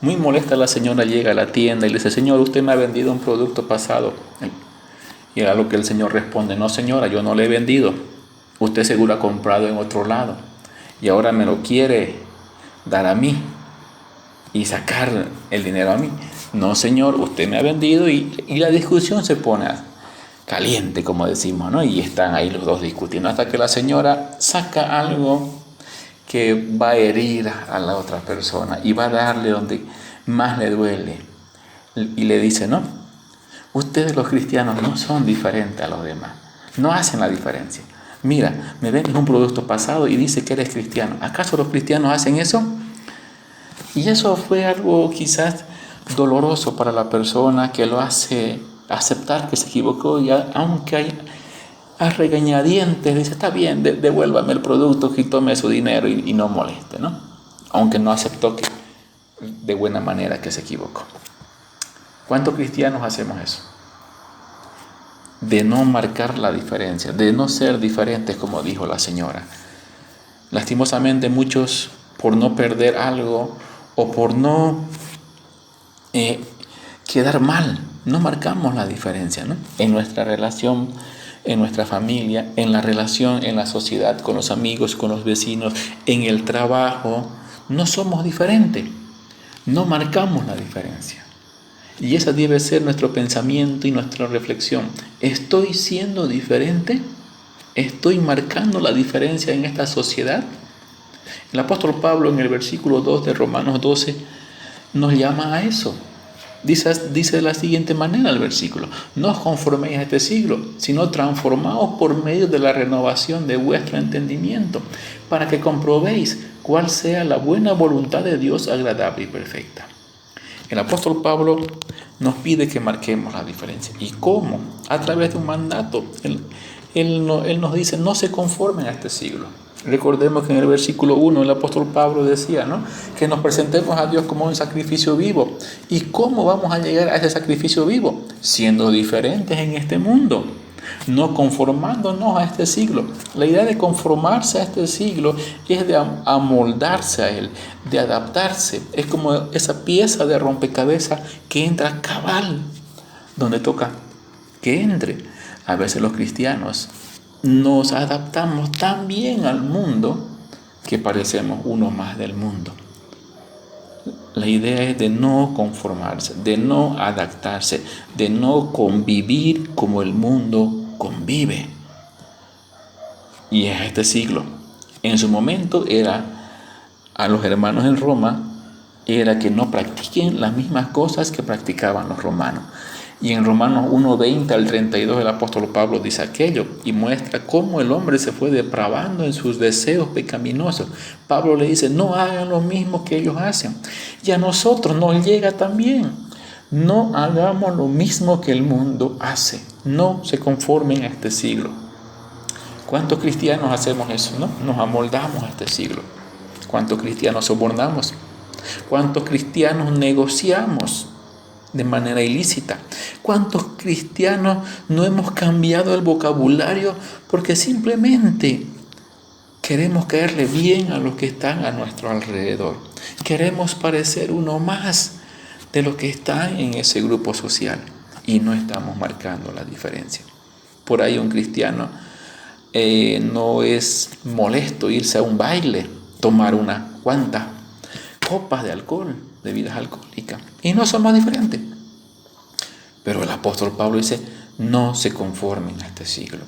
Muy molesta la señora llega a la tienda y le dice, Señor, usted me ha vendido un producto pasado. Y a lo que el Señor responde, no señora, yo no le he vendido. Usted seguro ha comprado en otro lado y ahora me lo quiere dar a mí y sacar el dinero a mí. No señor, usted me ha vendido y la discusión se pone caliente, como decimos, ¿no? Y están ahí los dos discutiendo hasta que la señora saca algo que va a herir a la otra persona y va a darle donde más le duele. Y le dice, no, ustedes los cristianos no son diferentes a los demás, no hacen la diferencia. Mira, me vendes un producto pasado y dice que eres cristiano. ¿Acaso los cristianos hacen eso? Y eso fue algo quizás doloroso para la persona que lo hace aceptar que se equivocó y aunque hay a regañadientes dice, está bien, devuélvame el producto y tome su dinero y no moleste, ¿no? Aunque no aceptó que de buena manera que se equivocó. ¿Cuántos cristianos hacemos eso? De no marcar la diferencia, de no ser diferentes como dijo la señora. Lastimosamente muchos, por no perder algo o por no quedar mal, no marcamos la diferencia, ¿no? En nuestra relación, en nuestra familia, en la relación, en la sociedad, con los amigos, con los vecinos, en el trabajo, no somos diferentes, no marcamos la diferencia. Y esa debe ser nuestro pensamiento y nuestra reflexión. ¿Estoy siendo diferente? ¿Estoy marcando la diferencia en esta sociedad? El apóstol Pablo en el versículo 2 de Romanos 12 nos llama a eso. Dice de la siguiente manera el versículo: no os conforméis a este siglo, sino transformaos por medio de la renovación de vuestro entendimiento, para que comprobéis cuál sea la buena voluntad de Dios agradable y perfecta. El apóstol Pablo nos pide que marquemos la diferencia. ¿Y cómo? A través de un mandato. Él nos dice, no se conformen a este siglo. Recordemos que en el versículo 1 el apóstol Pablo decía, ¿no?, que nos presentemos a Dios como un sacrificio vivo. ¿Y cómo vamos a llegar a ese sacrificio vivo? Siendo diferentes en este mundo, no conformándonos a este siglo. La idea de conformarse a este siglo es de amoldarse a él, de adaptarse. Es como esa pieza de rompecabezas que entra cabal donde toca que entre. A veces los cristianos nos adaptamos tan bien al mundo que parecemos uno más del mundo. La idea es de no conformarse, de no adaptarse, de no convivir como el mundo convive. Y es este siglo. En su momento era a los hermanos en Roma, era que no practiquen las mismas cosas que practicaban los romanos. Y en Romanos 1:20 al 32 el apóstol Pablo dice aquello y muestra cómo el hombre se fue depravando en sus deseos pecaminosos. Pablo le dice, no hagan lo mismo que ellos hacen. Y a nosotros nos llega también. No hagamos lo mismo que el mundo hace. No se conformen a este siglo. ¿Cuántos cristianos hacemos eso, no? Nos amoldamos a este siglo. ¿Cuántos cristianos sobornamos? ¿Cuántos cristianos negociamos de manera ilícita? ¿Cuántos cristianos no hemos cambiado el vocabulario porque simplemente queremos caerle bien a los que están a nuestro alrededor? Queremos parecer uno más de los que están en ese grupo social y no estamos marcando la diferencia. Por ahí un cristiano no es molesto irse a un baile, tomar unas cuantas copas de alcohol, bebidas alcohólicas, y no somos diferentes. Pero el apóstol Pablo dice, no se conformen a este siglo.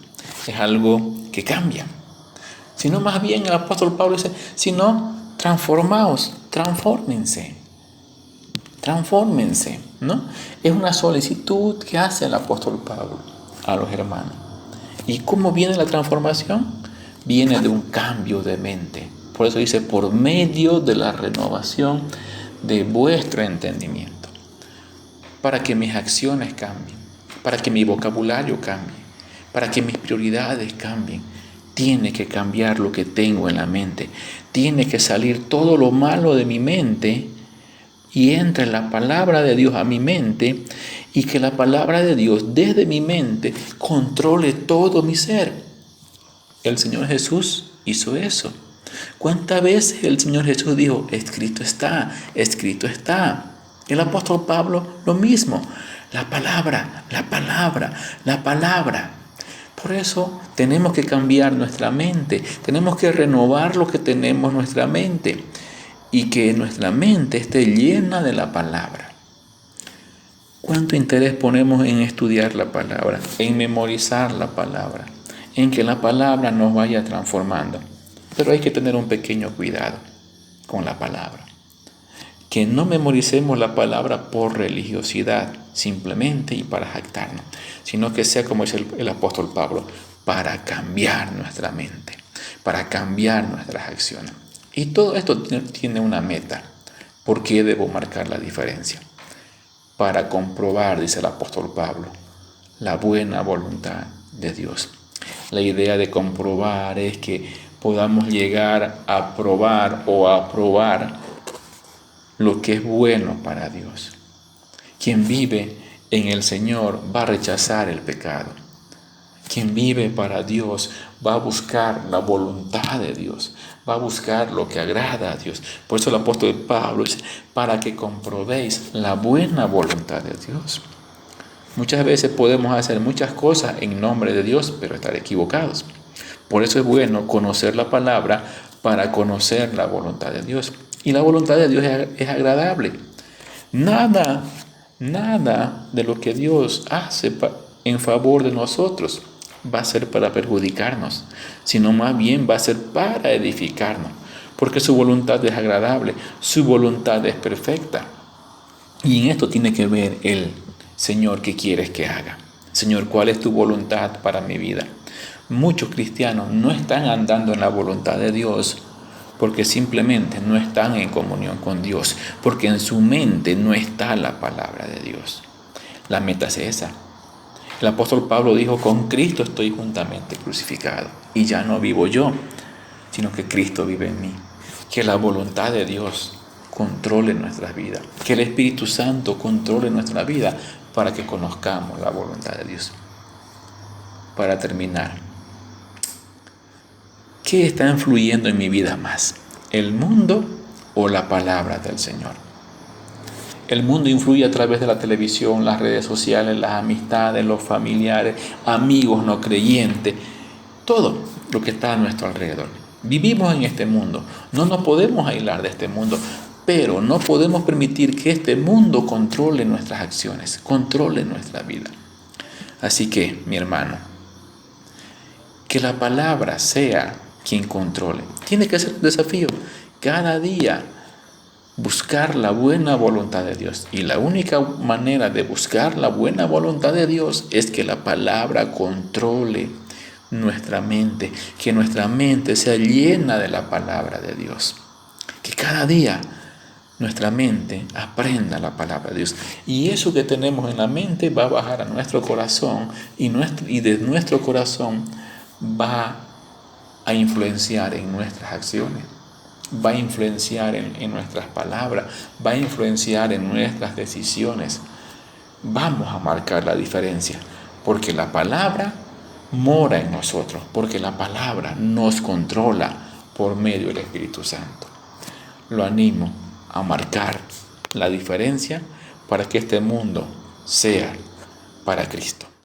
Es algo que cambia. Sino más bien el apóstol Pablo dice, sino transformaos, transfórmense, ¿no? Es una solicitud que hace el apóstol Pablo a los hermanos. ¿Y cómo viene la transformación? Viene de un cambio de mente. Por eso dice, por medio de la renovación de vuestro entendimiento. Para que mis acciones cambien, para que mi vocabulario cambie, para que mis prioridades cambien. Tiene que cambiar lo que tengo en la mente. Tiene que salir todo lo malo de mi mente y entre la palabra de Dios a mi mente y que la palabra de Dios desde mi mente controle todo mi ser. El Señor Jesús hizo eso. ¿Cuántas veces el Señor Jesús dijo, escrito está, escrito está? El apóstol Pablo lo mismo, la palabra, la palabra, la palabra. Por eso tenemos que cambiar nuestra mente, tenemos que renovar lo que tenemos en nuestra mente y que nuestra mente esté llena de la palabra. ¿Cuánto interés ponemos en estudiar la palabra, en memorizar la palabra, en que la palabra nos vaya transformando? Pero hay que tener un pequeño cuidado con la palabra. Que no memoricemos la palabra por religiosidad, simplemente y para jactarnos, sino que sea como dice el apóstol Pablo, para cambiar nuestra mente, para cambiar nuestras acciones. Y todo esto tiene una meta. ¿Por qué debo marcar la diferencia? Para comprobar, dice el apóstol Pablo, la buena voluntad de Dios. La idea de comprobar es que podamos llegar a probar o a aprobar lo que es bueno para Dios. Quien vive en el Señor va a rechazar el pecado. Quien vive para Dios va a buscar la voluntad de Dios, va a buscar lo que agrada a Dios. Por eso el apóstol Pablo dice, para que comprobéis la buena voluntad de Dios. Muchas veces podemos hacer muchas cosas en nombre de Dios, pero estar equivocados. Por eso es bueno conocer la palabra para conocer la voluntad de Dios. Y la voluntad de Dios es agradable. Nada de lo que Dios hace en favor de nosotros va a ser para perjudicarnos, sino más bien va a ser para edificarnos, porque su voluntad es agradable, su voluntad es perfecta. Y en esto tiene que ver el Señor, ¿qué quieres que haga? Señor, ¿cuál es tu voluntad para mi vida? Muchos cristianos no están andando en la voluntad de Dios porque simplemente no están en comunión con Dios, porque en su mente no está la palabra de Dios. La meta es esa. El apóstol Pablo dijo, con Cristo estoy juntamente crucificado y ya no vivo yo, sino que Cristo vive en mí. Que la voluntad de Dios controle nuestras vidas, que el Espíritu Santo controle nuestra vida para que conozcamos la voluntad de Dios. Para terminar, ¿qué está influyendo en mi vida más? ¿El mundo o la palabra del Señor? El mundo influye a través de la televisión, las redes sociales, las amistades, los familiares, amigos no creyentes, todo lo que está a nuestro alrededor. Vivimos en este mundo, no nos podemos aislar de este mundo, pero no podemos permitir que este mundo controle nuestras acciones, controle nuestra vida. Así que, mi hermano, que la palabra sea quien controle. Tiene que ser un desafío. Cada día buscar la buena voluntad de Dios. Y la única manera de buscar la buena voluntad de Dios es que la palabra controle nuestra mente, que nuestra mente sea llena de la palabra de Dios. Que cada día nuestra mente aprenda la palabra de Dios. Y eso que tenemos en la mente va a bajar a nuestro corazón y de nuestro corazón va a influenciar en nuestras acciones, va a influenciar en nuestras palabras, va a influenciar en nuestras decisiones. Vamos a marcar la diferencia, porque la palabra mora en nosotros, porque la palabra nos controla por medio del Espíritu Santo. Lo animo a marcar la diferencia para que este mundo sea para Cristo.